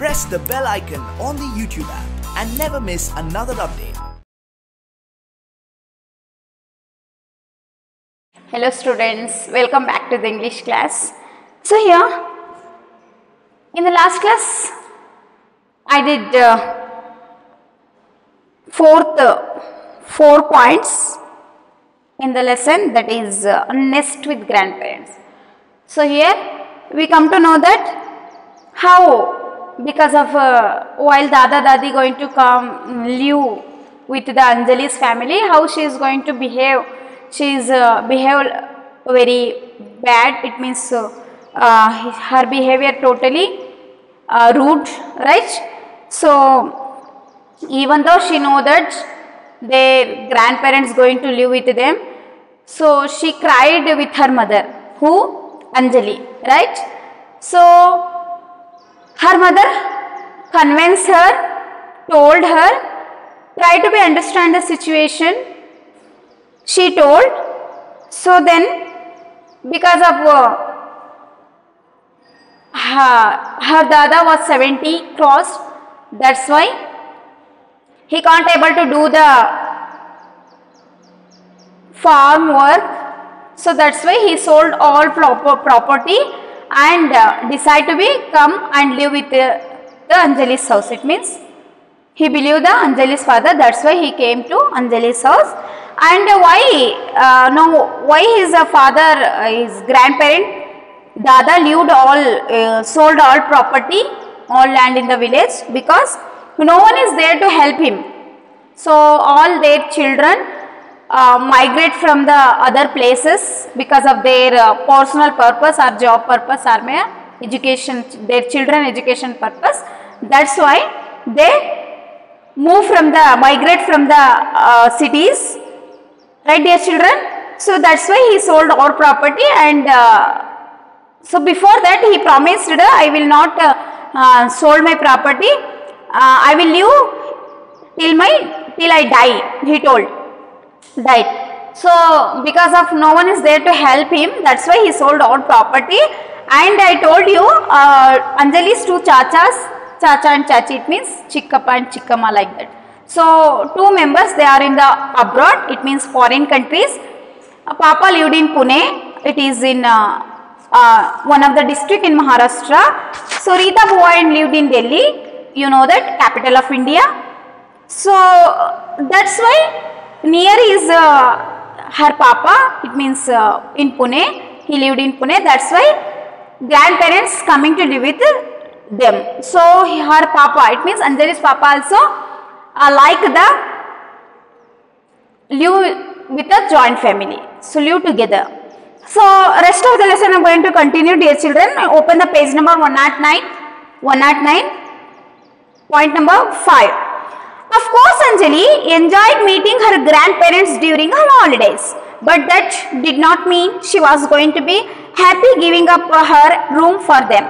press the bell icon on the YouTube app and never miss another update. Hello students, welcome back to the English class. So here, in the last class, I did 4 points in the lesson, that is nest with grandparents. So here we come to know that how, because of while Dada Dadi going to come live with the Anjali's family, how she is going to behave. She is behaved very bad. It means her behavior totally rude, right? So even though she know that their grandparents going to live with them, so she cried with her mother, who? Anjali, right? So her mother convinced her, told her, try to be understand the situation. She told. So then, because of her dada was 70 crossed, that's why he can't able to do the farm work. So that's why he sold all property and decide to come and live with the Anjali's house. It means he believed the Anjali's father, that's why he came to Anjali's house. And why his father, his grandparent, Dada lived all, sold all property, all land in the village, because no one is there to help him. So all their children migrate from the other places because of their personal purpose or job purpose or education, their children education purpose. That's why they migrate from the cities. Right, dear children? So that's why he sold all property, and so before that he promised that I will not sold my property. I will live till I die. He told, died. So because of no one is there to help him, that's why he sold all property. And I told you, Anjali's two chachas, Chacha and Chachi, it means Chikkappa and Chikkama, like that. So 2 members, they are in the abroad, it means foreign countries. Papa lived in Pune, it is in one of the district in Maharashtra. So Rita Bhuvan lived in Delhi, you know that, capital of India. So that's why near is her papa, it means in Pune, he lived in Pune, that's why grandparents coming to live with them. So her papa, it means Anjali's papa also like the live with a joint family, so live together. So rest of the lesson I am going to continue, dear children. Open the page number 109, point number 5. Of course Anjali enjoyed meeting her grandparents during her holidays, but that did not mean she was going to be happy giving up her room for them.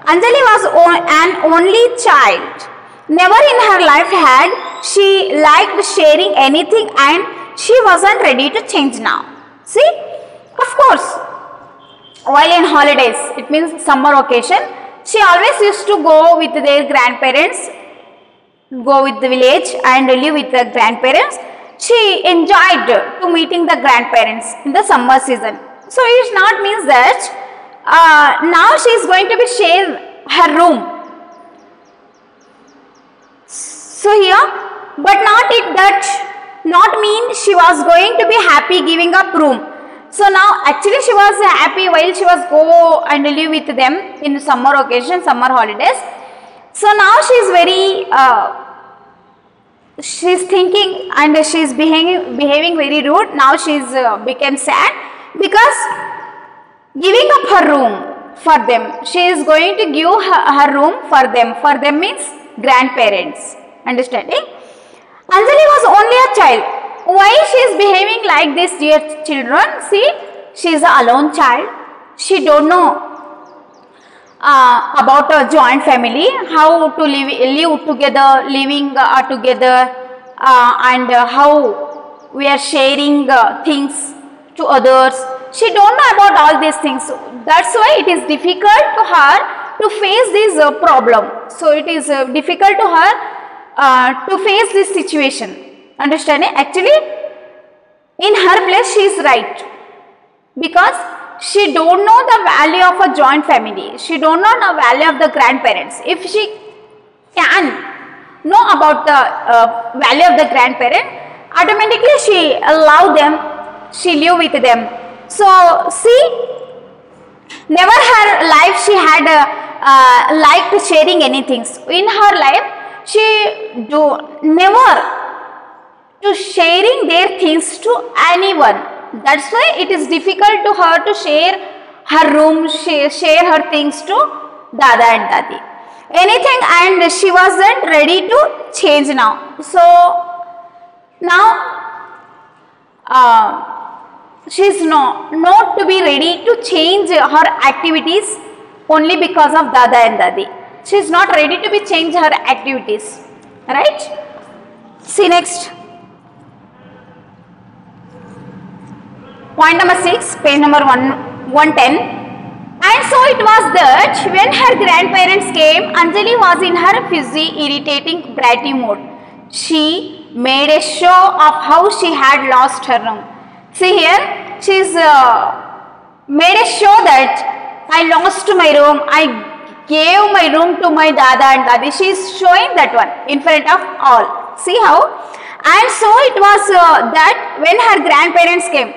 Anjali was an only child. Never in her life had she liked sharing anything, and she wasn't ready to change now. See, of course, while in holidays, it means summer occasion, she always used to go with their grandparents, go with the village and live with the grandparents. She enjoyed to meeting the grandparents in the summer season. So it not means that now she is going to be share her room. So here, but not mean she was going to be happy giving up room. So now actually she was happy while she was go and live with them in summer occasion, summer holidays. So now she is very, she is thinking and she is behaving very rude. Now she is became sad because giving up her room for them. She is going to give her room for them. For them means grandparents. Understanding? Anjali was only a child. Why she is behaving like this, dear children? See, she is an alone child. She don't know about a joint family, how to live together, living together, and how we are sharing things to others. She don't know about all these things. That's why it is difficult to her to face this problem. So it is difficult to her to face this situation. Understanding? Actually, in her place she is right, because she don't know the value of a joint family. She don't know the value of the grandparents. If she can know about the value of the grandparent, automatically she allow them, she live with them. So see, never her life she had liked sharing anything. In her life she do never to sharing their things to anyone. That's why it is difficult to her to share her room, share her things to Dada and Dadi. Anything, and she wasn't ready to change now. So now she is not to be ready to change her activities only because of Dada and Dadi. She is not ready to be change her activities. Right? See next. Point number 6, page number 110. And so it was that when her grandparents came, Anjali was in her fuzzy, irritating, bratty mood. She made a show of how she had lost her room. See here, she is made a show that I lost my room, I gave my room to my Dada and Dadi. She is showing that one in front of all. See how? And so it was that when her grandparents came,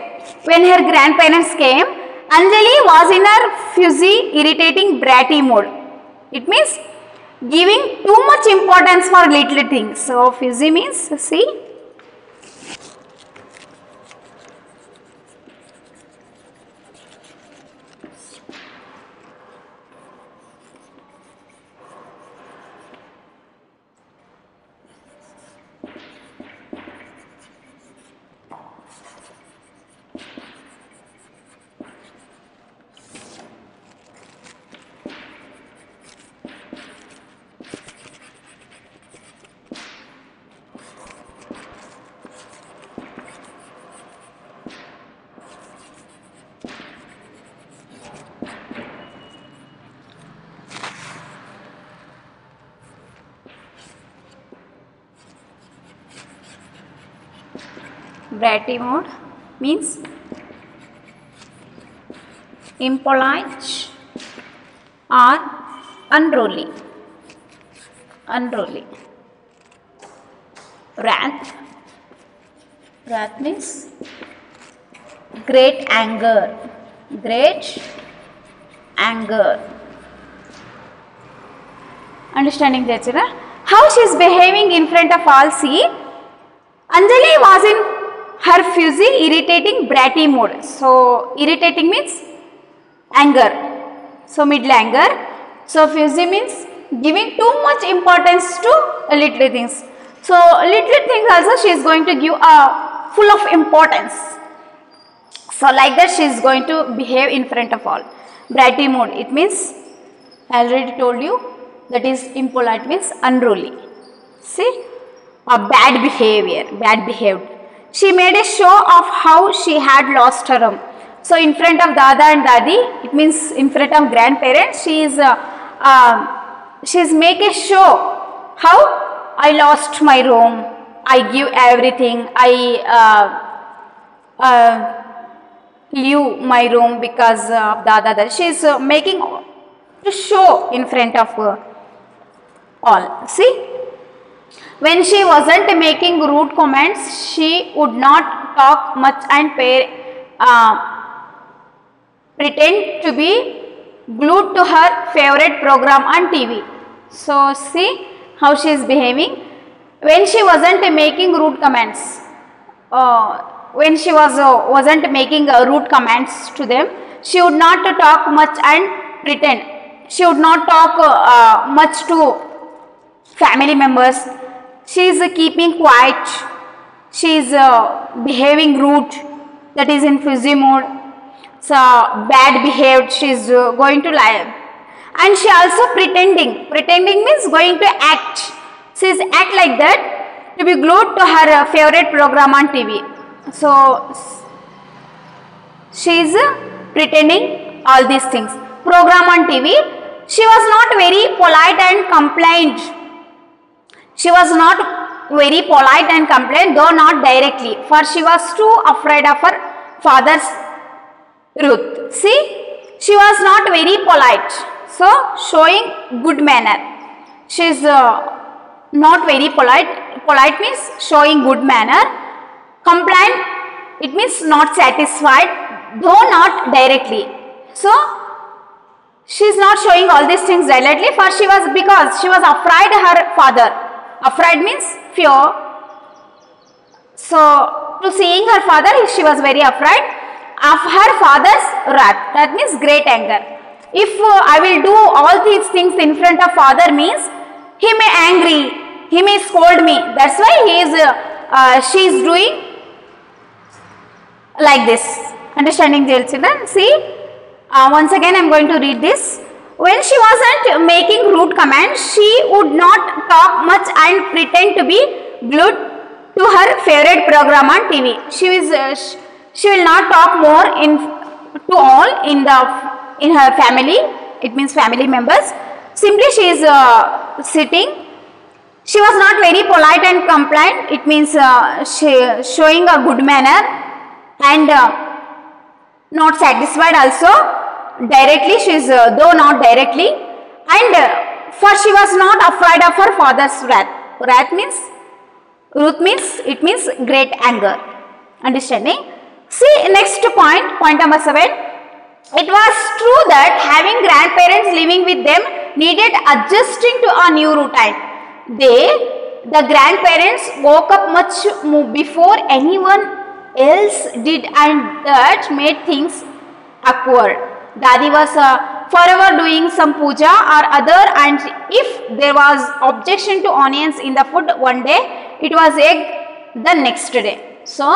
Anjali was in her fuzzy, irritating, bratty mood. It means giving too much importance for little things. So fuzzy means, see, bratty mood means impolite or unruly. Wrath means great anger. Understanding that, children? How she is behaving in front of all? See, Anjali was in her fuzzy, irritating, bratty mood. So irritating means anger. So middle anger. So fuzzy means giving too much importance to little things. So little things also she is going to give full of importance. So like that she is going to behave in front of all. Bratty mood, it means, I already told you, that is impolite means unruly. See, a bad behaved. She made a show of how she had lost her room. So in front of Dada and Dadi, it means in front of grandparents, she is make a show how I lost my room, I give everything, I leave my room because of Dada. She is making to show in front of all. See, when she wasn't making rude comments, she would not talk much and pretend to be glued to her favorite program on TV. So see how she is behaving. When she wasn't making rude comments, when she wasn't making rude comments to them, she would not talk much and pretend. She would not talk much to family members. She is keeping quiet. She is behaving rude. That is in fuzzy mood. So bad behaved. She is going to lie. And she also pretending. Pretending means going to act. She is act like that to be glued to her favorite program on TV. So she is pretending all these things. Program on TV. She was not very polite and complained. She was not very polite and complained, though not directly, for she was too afraid of her father's Ruth. See, she was not very polite. So, showing good manner. She is not very polite. Polite means showing good manner. Complaint, it means not satisfied, though not directly. So, she is not showing all these things directly, because she was afraid her father. Afraid means fear. So, to seeing her father, she was very afraid of her father's wrath. That means great anger. If I will do all these things in front of father means he may angry, he may scold me. That's why she is doing like this. Understanding, dear children? See, once again I am going to read this. When she wasn't making rude commands, she would not talk much and pretend to be glued to her favorite program on TV. She will not talk more to all in her family. It means family members. Simply she is sitting. She was not very polite and compliant. It means she showing a good manner and not satisfied also. Directly she is though not directly, and for she was not afraid of her father's wrath. Wrath means, Ruth means, it means great anger. Understanding? See, next point number 7. It was true that having grandparents living with them needed adjusting to a new routine. The grandparents woke up much before anyone else did, and that made things awkward. Dadi was forever doing some puja or other, and if there was objection to onions in the food one day, it was egg the next day. So,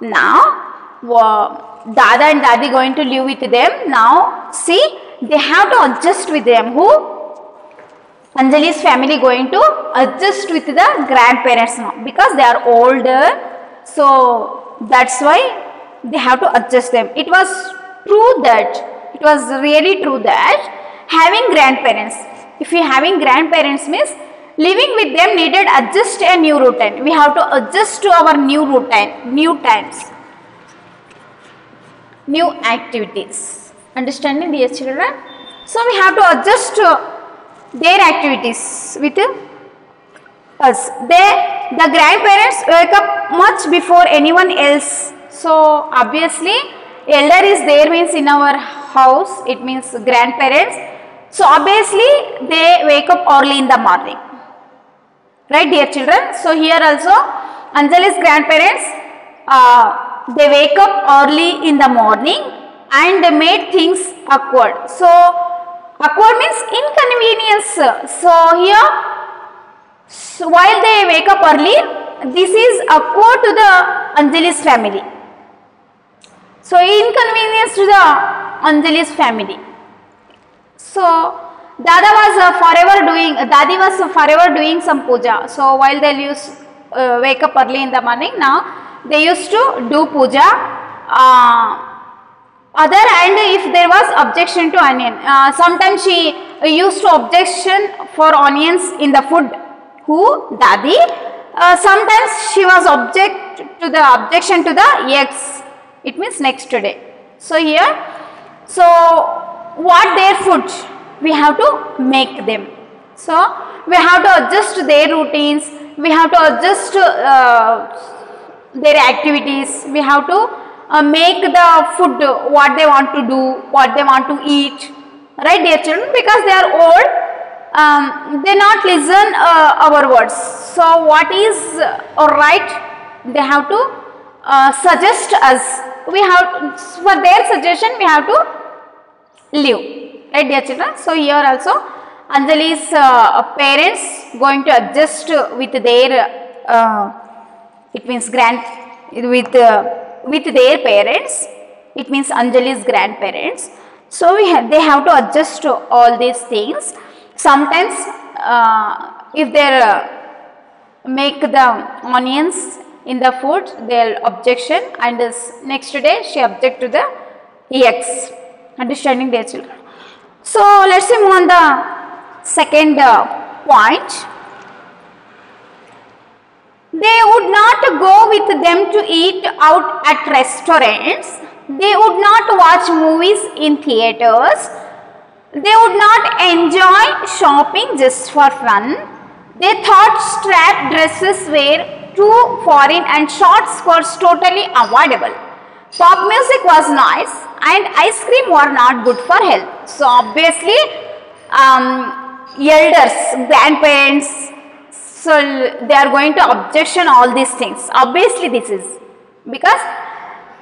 now Dada and Dadi going to live with them. Now, see, they have to adjust with them. Who? Anjali's family going to adjust with the grandparents now, because they are older. So, that's why they have to adjust them. It was really true that having grandparents, if you having grandparents means living with them needed adjust a new routine. We have to adjust to our new routine, new times, new activities. Understanding, dear children? So, we have to adjust their activities with us. The grandparents wake up much before anyone else. So, obviously, elder is there means in our house, it means grandparents. So, obviously, they wake up early in the morning. Right, dear children? So, here also, Anjali's grandparents, they wake up early in the morning and made things awkward. So, awkward means inconvenience. So, here, while they wake up early, this is awkward to the Anjali's family. So, inconvenience to the Anjali's family. So, Dadi was forever doing some puja. So, while they wake up early in the morning, now they used to do puja. Other hand, if there was objection to onion, sometimes she used to objection for onions in the food. Who? Dadi. Sometimes she was objection to the eggs. It means next day. So, here, so what their food? We have to make them. So, we have to adjust their routines. We have to adjust their activities. We have to make the food what they want to do, what they want to eat. Right, dear children? Because they are old, they not listen our words. So, what is alright? They have to suggest us. We have, for their suggestion, we have to live. Right, dear children? So, here also Anjali's parents going to adjust with their, it means with their parents, it means Anjali's grandparents. So, they have to adjust to all these things. Sometimes, if they make the onions in the food, they'll objection, and this next day she object to the eggs. Understanding, dear children? So let's move on the second point. They would not go with them to eat out at restaurants. They would not watch movies in theaters. They would not enjoy shopping just for fun. They thought strap dresses were too foreign and short skirts totally avoidable. Pop music was nice and ice cream were not good for health. So obviously elders, grandparents, so they are going to objection all these things. Obviously this is because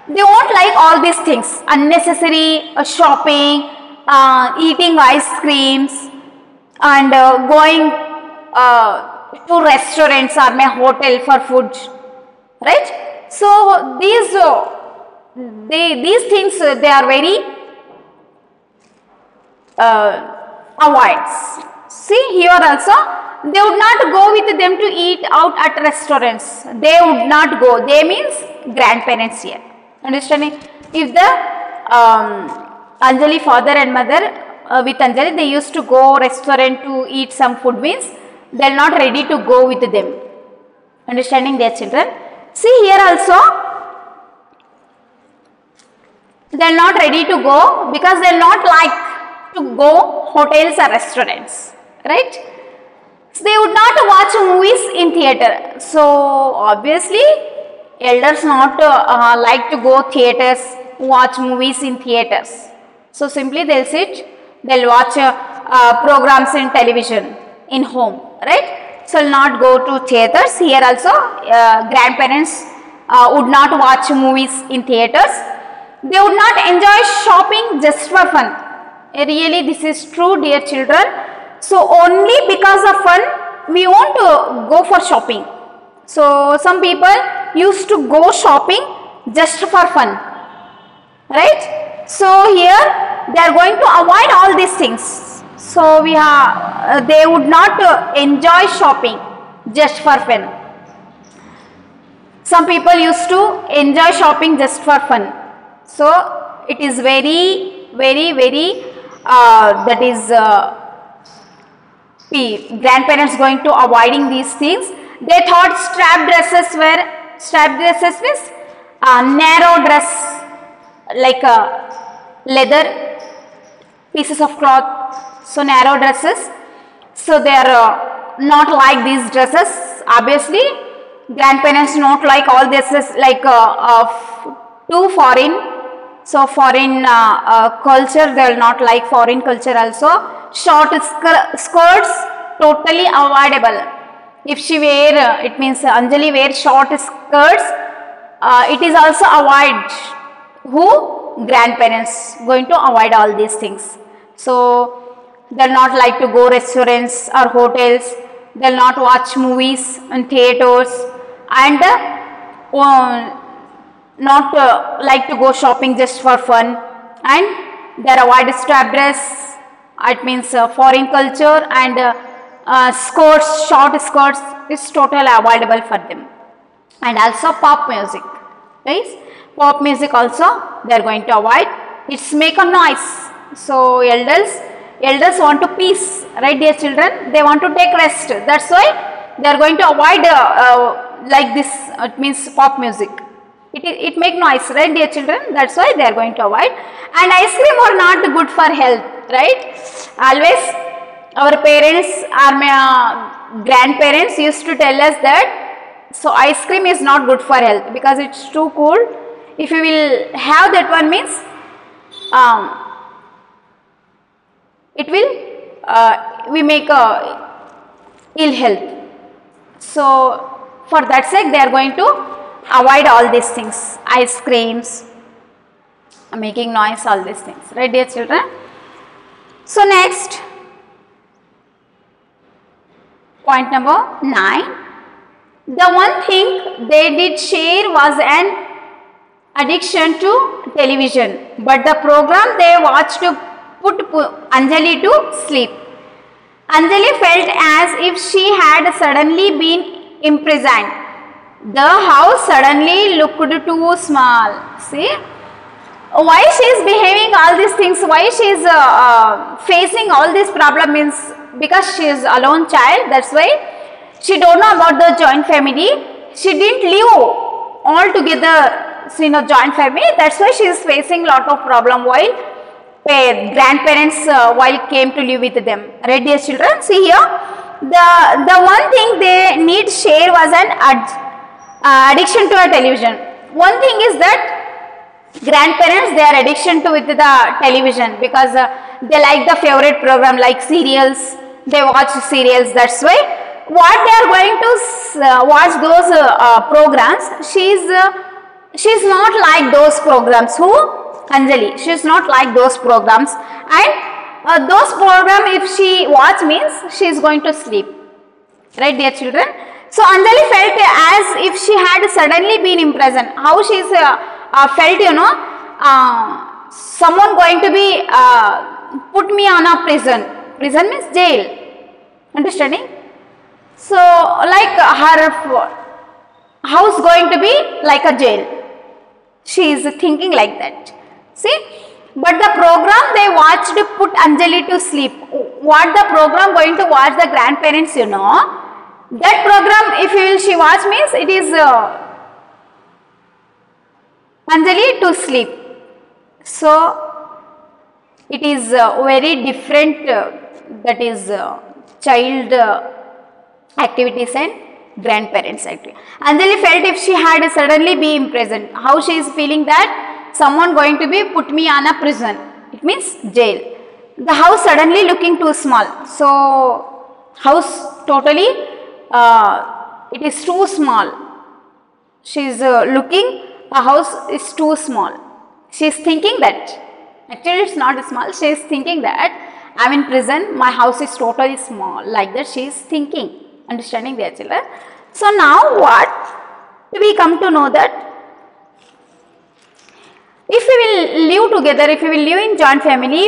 they won't like all these things, unnecessary shopping, eating ice creams and going to restaurants or my hotel for food, right? So these things they are very avoids. See here also, they would not go with them to eat out at restaurants. They would not go. They means grandparents here. Understanding? If the Anjali father and mother with Anjali, they used to go restaurant to eat some food means they are not ready to go with them. Understanding their children? See here also, they are not ready to go because they are not like to go hotels or restaurants, right? So they would not watch movies in theater. So obviously elders not like to go theaters, watch movies in theaters. So simply they'll sit, they'll watch programs in television in home, right? So not go to theaters. Here also grandparents would not watch movies in theaters. They would not enjoy shopping just for fun. Really this is true, dear children. So only because of fun we want to go for shopping. So some people used to go shopping just for fun, right? So here they are going to avoid all these things. So we have they would not enjoy shopping just for fun. Some people used to enjoy shopping just for fun. So it is very that is grandparents going to avoiding these things. They thought strap dresses means narrow dress like leather pieces of cloth, so narrow dresses. So they are not like these dresses. Obviously grandparents not like all this is like too foreign. So foreign culture, they will not like foreign culture also. Short skirts totally avoidable. If she wear, it means Anjali wear short skirts, it is also avoid. Who? Grandparents going to avoid all these things. So they will not like to go restaurants or hotels. They will not watch movies in theaters and not like to go shopping just for fun, and they avoid strap dress, it means foreign culture, and skirts, short skirts is totally avoidable for them. And also pop music, right? Pop music also they are going to avoid. It's make a noise. So elders want to peace, right dear children? They want to take rest. That's why they are going to avoid like this. It means pop music. It make noise, right dear children? That's why they are going to avoid. And ice cream are not good for health, right? Always our parents or my grandparents used to tell us that so ice cream is not good for health because it's too cold. If you will have that one means it will we make ill health. So for that sake they are going to avoid all these things, ice creams, making noise, all these things, right dear children? So next, point number 9. The one thing they did share was an addiction to television, but the program they watched to put Anjali to sleep. Anjali felt as if she had suddenly been imprisoned. The house suddenly looked too small. See, why she is behaving all these things, why she is facing all these problem means because she is alone child. That's why she don't know about the joint family. She didn't live all together in a joint family. That's why she is facing lot of problem while grandparents while came to live with them. Right, dear children? See here, the one thing they need share was an addiction to a television. One thing is that grandparents, they are addiction to with the television because they like the favorite program like serials. They watch serials. That's why what they are going to watch those programs. She's not like those programs. Who? Anjali. She is not like those programs, and those program if she watch means she is going to sleep. Right, dear children? So Anjali felt as if she had suddenly been imprisoned. How she is felt, you know, someone going to be put me on a prison. Prison means jail. Understanding? So like her house going to be like a jail. She is thinking like that. See, but the program they watched put Anjali to sleep. What the program going to watch the grandparents, you know, that program if she watch means it is Anjali to sleep. So it is very different, that is child activities and grandparents activities. Anjali felt if she had suddenly be imprisoned. How she is feeling that? Someone going to be put me on a prison. It means jail. The house suddenly looking too small. So house totally it is too small. She is looking, a house is too small. She is thinking that actually it's not small. She is thinking that I am in prison. My house is totally small. Like that she is thinking. Understanding, their children? So now what we come to know that if we will live together, if we will live in joint family,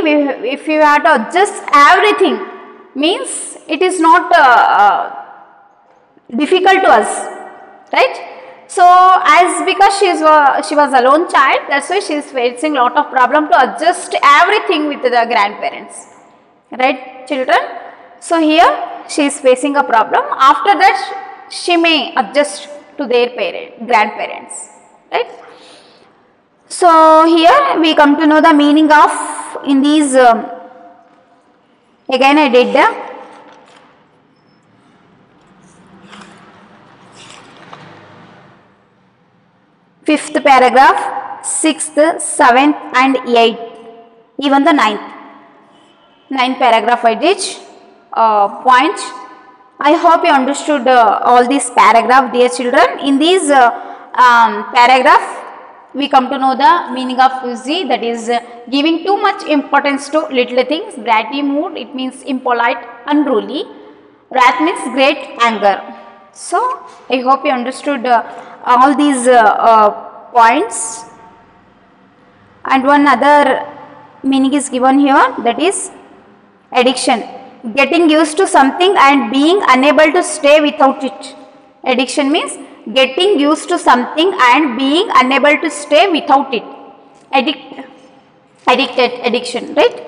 if you have to adjust everything, means it is not difficult to us, right? So as because she was alone child, that's why she is facing lot of problem to adjust everything with the grandparents, right, children? So here she is facing a problem. After that she may adjust to their grandparents, right? So here we come to know the meaning of in these again I did the fifth paragraph, 6th, 7th and 8th, even the 9th paragraph I did point. I hope you understood all these paragraph, dear children. In these paragraph we come to know the meaning of fussy, that is giving too much importance to little things. Bratty mood, it means impolite, unruly. Wrath means great anger. So I hope you understood all these points. And one other meaning is given here, that is addiction. Getting used to something and being unable to stay without it. Addiction means getting used to something and being unable to stay without it. Addiction, right?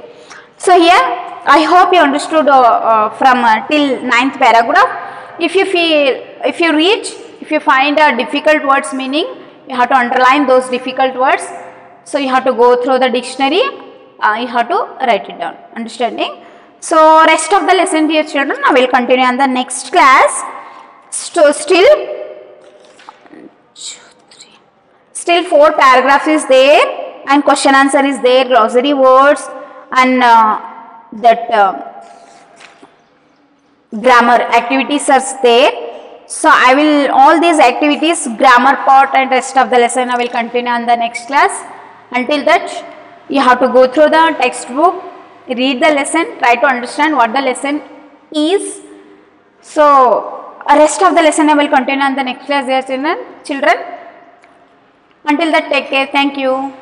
So here I hope you understood from till 9th paragraph. If you find a difficult words meaning, you have to underline those difficult words. So you have to go through the dictionary, you have to write it down. Understanding? So rest of the lesson, dear children, I will continue on the next class. So still 4 paragraphs is there and question answer is there, glossary words and grammar activities are there. So I will all these activities, grammar part and rest of the lesson I will continue on the next class. Until that you have to go through the textbook, read the lesson, try to understand what the lesson is. So rest of the lesson I will continue on the next class, dear children. Until that, take care. Thank you.